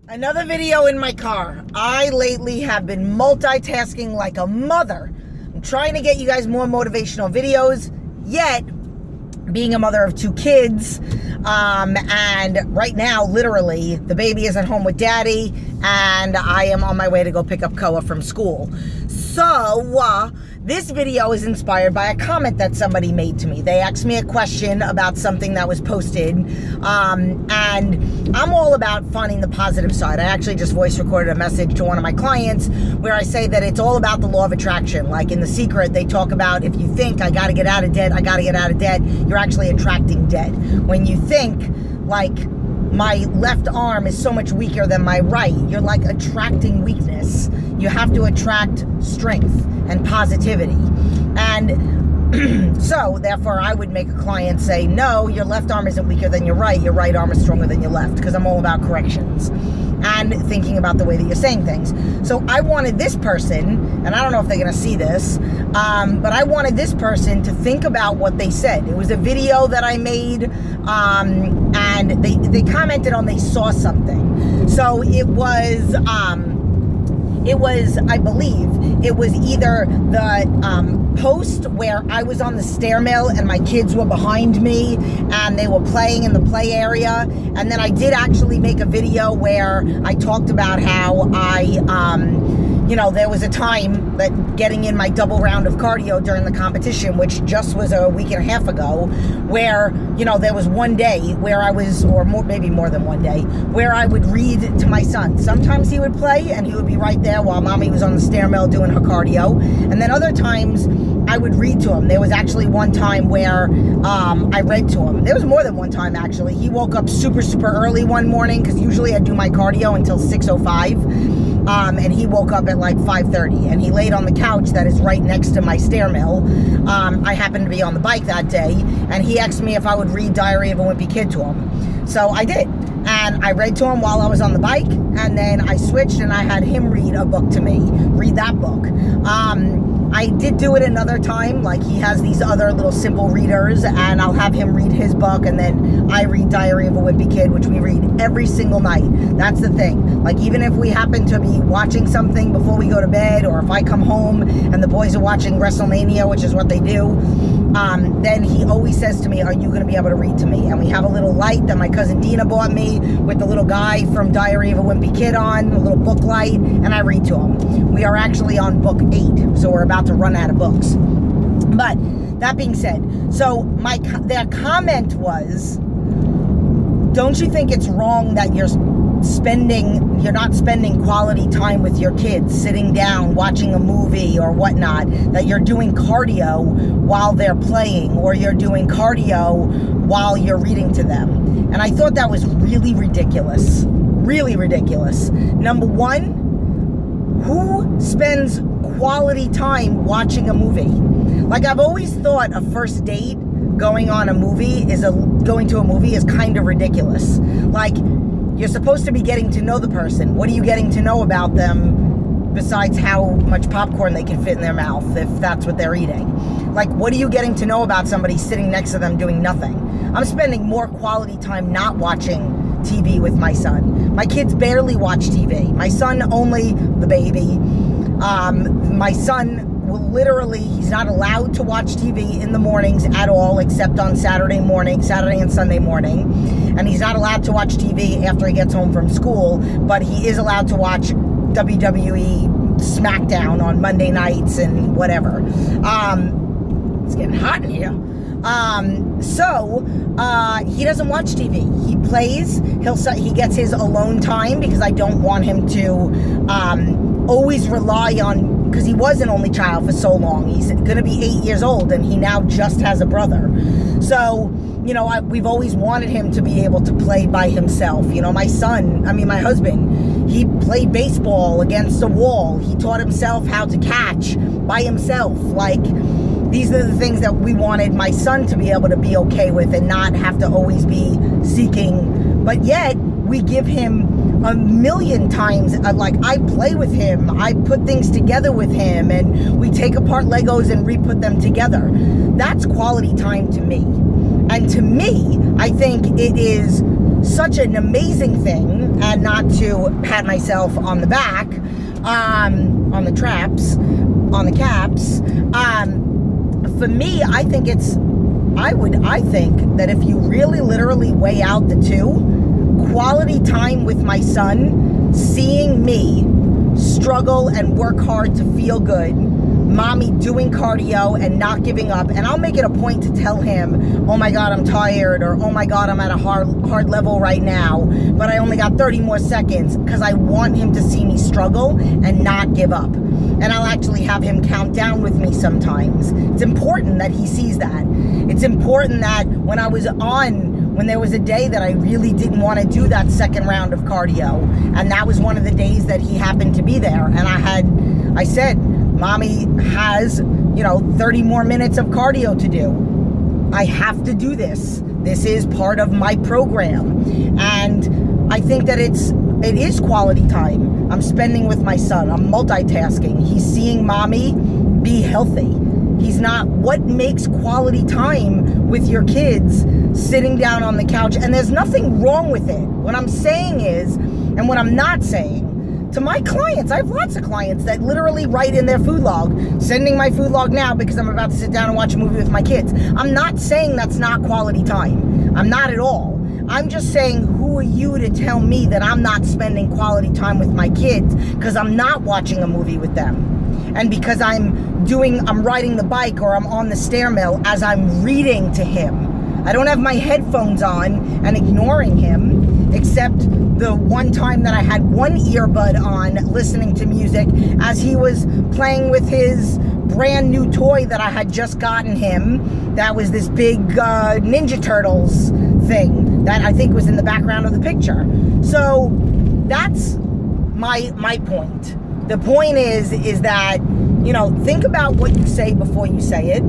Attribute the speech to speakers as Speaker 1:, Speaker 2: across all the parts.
Speaker 1: Another video in my car. I lately have been multitasking like a mother. I'm trying to get you guys more motivational videos, yet being a mother of 2 kids, and right now, literally, the baby is at home with daddy, and I am on my way to go pick up Koa from school. So, this video is inspired by a comment that somebody made to me. They asked me a question about something that was posted, and I'm all about finding the positive side. I actually just voice recorded a message to one of my clients where I say that it's all about the law of attraction. Like in The Secret, they talk about if you think, I gotta get out of debt, I gotta get out of debt, you're actually attracting debt. When you think, like, my left arm is so much weaker than my right, you're like attracting weakness. You have to attract strength and positivity. And so, therefore, I would make a client say, no, your left arm isn't weaker than your right arm is stronger than your left, because I'm all about corrections and thinking about the way that you're saying things. So I wanted this person, and I don't know if they're going to see this, but I wanted this person to think about what they said. It was a video that I made, and they commented on they saw something. So it was, I believe, it was either the post where I was on the stair mill and my kids were behind me and they were playing in the play area. And then I did actually make a video where I talked about how there was a time that getting in my double round of cardio during the competition, which just was a week and a half ago, where, there was one day where I was, or maybe more than one day, where I would read to my son. Sometimes he would play and he would be right there while mommy was on the stair mill doing her cardio. And then other times I would read to him. There was actually one time where I read to him. There was more than one time, actually. He woke up super, super early one morning, because usually I do my cardio until 6:05. And he woke up at like 5:30, and he laid on the couch that is right next to my stair mill. I happened to be on the bike that day, and he asked me if I would read Diary of a Wimpy Kid to him. So I did, and I read to him while I was on the bike, and then I switched and I had him read a book to me, read that book. I did do it another time, like he has these other little simple readers, and I'll have him read his book, and then I read Diary of a Wimpy Kid, which we read every single night. That's the thing. Like, even if we happen to be watching something before we go to bed, or if I come home and the boys are watching WrestleMania, which is what they do, then he always says to me, are you going to be able to read to me? And we have a little light that my cousin Dina bought me with the little guy from Diary of a Wimpy Kid on, a little book light, and I read to him. We are actually on book 8, so we're about to run out of books. But that being said, so their comment was, don't you think it's wrong that you're not spending quality time with your kids, sitting down, watching a movie or whatnot, that you're doing cardio while they're playing, or you're doing cardio while you're reading to them? And I thought that was really ridiculous. Really ridiculous. Number one, who spends quality time watching a movie? Like, I've always thought a first date going to a movie is kind of ridiculous. Like, you're supposed to be getting to know the person. What are you getting to know about them besides how much popcorn they can fit in their mouth, if that's what they're eating? Like, what are you getting to know about somebody sitting next to them doing nothing? I'm spending more quality time not watching TV with my son. My kids barely watch TV. My son only, the baby. My son will literally, he's not allowed to watch TV in the mornings at all, except on Saturday and Sunday morning. And he's not allowed to watch TV after he gets home from school, but he is allowed to watch WWE SmackDown on Monday nights and whatever. It's getting hot in here. So he doesn't watch TV. He plays, he gets his alone time, because I don't want him to always rely on, because he was an only child for so long. He's going to be 8 years old, and he now just has a brother. So, we've always wanted him to be able to play by himself. My husband, he played baseball against a wall. He taught himself how to catch by himself. Like, these are the things that we wanted my son to be able to be okay with and not have to always be seeking. But yet, we give him a million times, I play with him, I put things together with him, and we take apart Legos and re-put them together. That's quality time to me. And to me, I think it is such an amazing thing, and not to pat myself on the back, on the traps, on the caps. For me, I think I think that if you really literally weigh out the two, quality time with my son, seeing me struggle and work hard to feel good, mommy doing cardio and not giving up, and I'll make it a point to tell him, oh my God, I'm tired, or oh my God, I'm at a hard level right now, but I only got 30 more seconds, because I want him to see me struggle and not give up. And I'll actually have him count down with me sometimes. It's important that he sees that. It's important that when there was a day that I really didn't want to do that second round of cardio, and that was one of the days that he happened to be there, and I said, mommy has, 30 more minutes of cardio to do. I have to do this. This is part of my program. And I think that it is quality time I'm spending with my son. I'm multitasking. He's seeing mommy be healthy. What makes quality time with your kids sitting down on the couch? And there's nothing wrong with it. What I'm saying is, and what I'm not saying, to my clients, I have lots of clients that literally write in their food log, sending my food log now because I'm about to sit down and watch a movie with my kids. I'm not saying that's not quality time. I'm not at all. I'm just saying, who are you to tell me that I'm not spending quality time with my kids because I'm not watching a movie with them? And because I'm riding the bike, or I'm on the stair mill as I'm reading to him. I don't have my headphones on and ignoring him, except the one time that I had one earbud on listening to music as he was playing with his brand new toy that I had just gotten him. That was this big Ninja Turtles thing that I think was in the background of the picture. So that's my point. The point is that, think about what you say before you say it.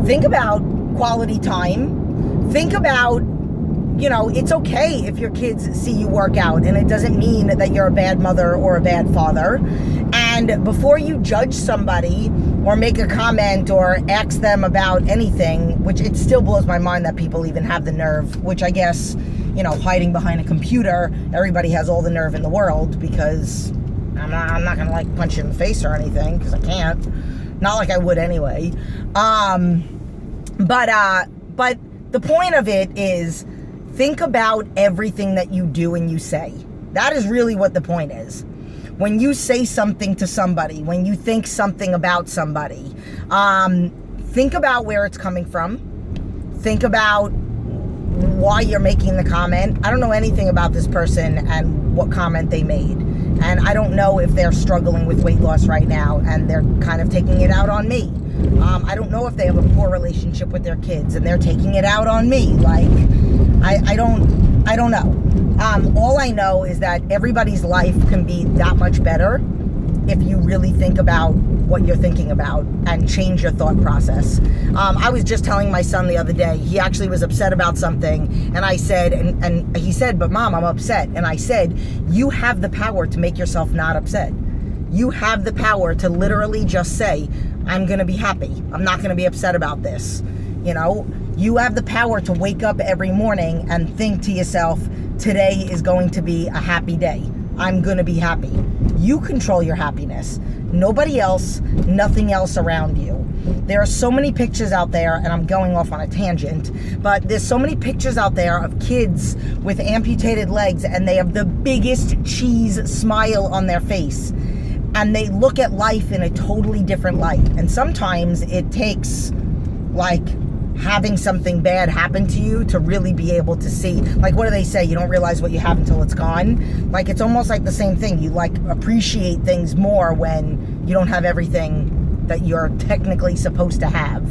Speaker 1: Think about quality time. Think about, it's okay if your kids see you work out, and it doesn't mean that you're a bad mother or a bad father. And before you judge somebody or make a comment or ask them about anything, which it still blows my mind that people even have the nerve, which I guess, hiding behind a computer, everybody has all the nerve in the world, because I'm not gonna punch you in the face or anything, because I can't. Not like I would anyway. But the point of it is, think about everything that you do and you say. That is really what the point is. When you say something to somebody, when you think something about somebody, think about where it's coming from. Think about why you're making the comment. I don't know anything about this person and what comment they made. And I don't know if they're struggling with weight loss right now and they're kind of taking it out on me. I don't know if they have a poor relationship with their kids and they're taking it out on me. I don't know. All I know is that everybody's life can be that much better if you really think about what you're thinking about and change your thought process. I was just telling my son the other day, he actually was upset about something, and I said, and he said, but Mom, I'm upset. And I said, you have the power to make yourself not upset. You have the power to literally just say, I'm gonna be happy. I'm not gonna be upset about this. You have the power to wake up every morning and think to yourself, today is going to be a happy day. I'm gonna be happy. You control your happiness. Nobody else, nothing else around you. There are so many pictures out there, and I'm going off on a tangent, but there's so many pictures out there of kids with amputated legs, and they have the biggest cheese smile on their face. And they look at life in a totally different light. And sometimes it takes, having something bad happen to you to really be able to see. What do they say? You don't realize what you have until it's gone. It's almost like the same thing. You appreciate things more when you don't have everything that you're technically supposed to have.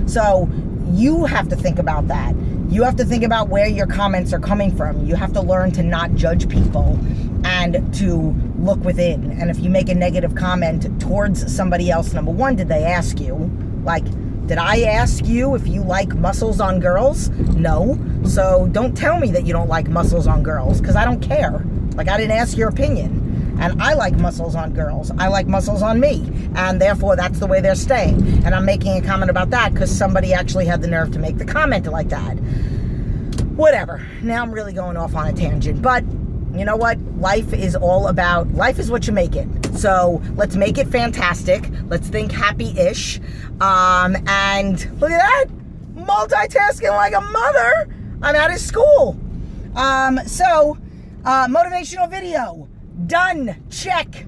Speaker 1: So you have to think about that. You have to think about where your comments are coming from. You have to learn to not judge people and to look within. And if you make a negative comment towards somebody else, number one, did they ask you? Did I ask you if you like muscles on girls? No. So don't tell me that you don't like muscles on girls, because I don't care. I didn't ask your opinion. And I like muscles on girls. I like muscles on me. And therefore, that's the way they're staying. And I'm making a comment about that because somebody actually had the nerve to make the comment like that. whatever. Now I'm really going off on a tangent, but you know what? Life is what you make it. So let's make it fantastic. Let's think happy-ish. And look at that. Multitasking like a mother. I'm out of school. Motivational video. Done. Check.